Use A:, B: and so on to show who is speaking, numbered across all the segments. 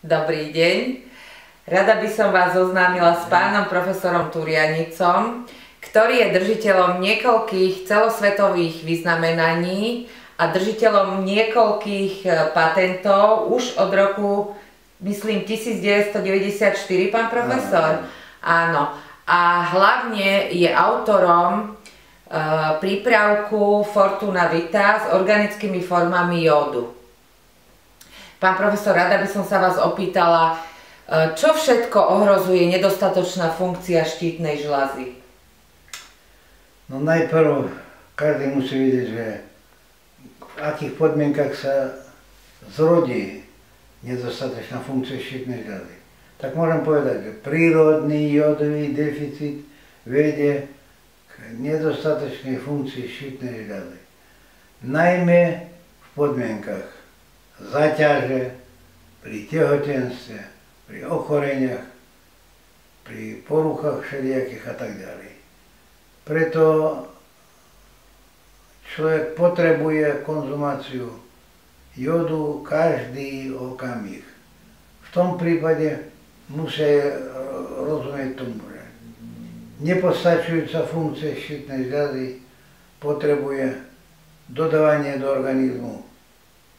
A: Dobrý deň. Rada by som vás zoznámila s pánom profesorom Turianicom, ktorý je držiteľom niekoľkých celosvetových vyznamenaní a držiteľom niekoľkých patentov už od roku, myslím, 1994, pán profesor. Áno. A hlavne je autorom prípravku Fortuna Vita s organickými formami jódu. Pán profesor, rada by som sa vás opýtala, čo všetko ohrozuje nedostatočná funkcia štítnej žľazy?
B: No najprv každý musí vidieť, že v akých podmienkach sa zrodí nedostatočná funkcia štítnej žľazy. Tak môžem povedať, že prírodný jódový deficit vedie k nedostatočnej funkcii štítnej žľazy. Najmä v podmienkach záťaže, pri tehotenstve, pri ochoreniach, pri poruchách všelijakých a tak ďalej. Preto človek potrebuje konzumáciu jódu každý okamih. V tom prípade musí rozumieť tomu, že nepostačujúca funkcia štítnej žľazy potrebuje dodávanie do organizmu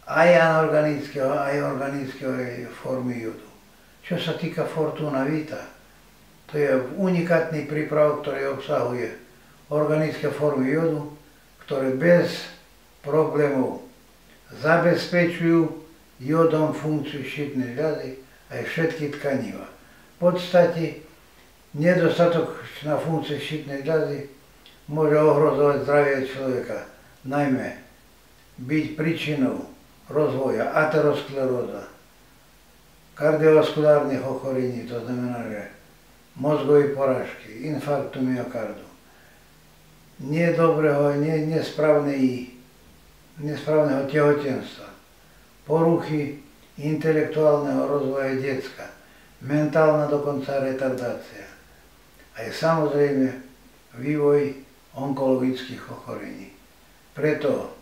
B: aj anorganického, aj organického formy jódu. Čo sa týka Fortuna Vita, to je unikátny prípravok, ktorý obsahuje organické formy jódu, ktoré bez problémov zabezpečujú jódom funkciu štítnej žľazy aj všetky tkaniva. V podstate nedostatočná funkcia štítnej žľazy môže ohrozovať zdravie človeka, najmä byť príčinou rozvoja ateroskleróza, kardiovaskulárnych ochorení, to znamená, že mozgovej porážky, infarktu myokardu, nesprávneho tehotenstva, poruchy intelektuálneho rozvoja decka, mentálna dokonca retardácia, aj samozrejme vývoj onkologických ochorení. Preto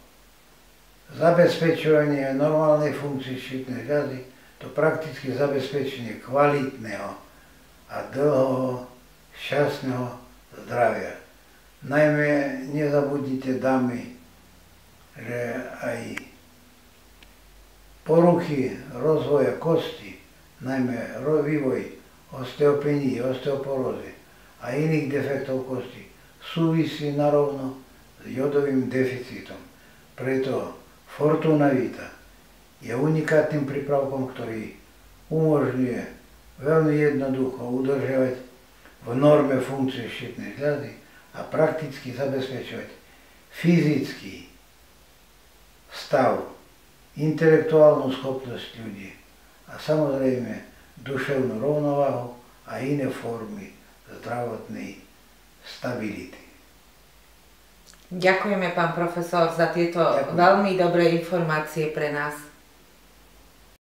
B: zabezpečovanie normálnej funkcie štítnej žľazy, to prakticky zabezpečenie kvalitného a dlhého, šťastného zdravia. Najmä nezabudnite, dámy, že aj poruchy rozvoja kosti, najmä vývoj osteopenie, osteoporózy a iných defektov kosti súvisí narovno s jódovým deficitom. Preto Fortuna Vita je unikátnym prípravkom, ktorý umožňuje veľmi jednoducho udržiavať v norme funkcie štítnej žľazy a prakticky zabezpečovať fyzický stav, intelektuálnu schopnosť ľudí a samozrejme duševnú rovnováhu a iné formy zdravotnej stability.
A: Ďakujeme, pán profesor, za tieto veľmi dobré informácie pre nás.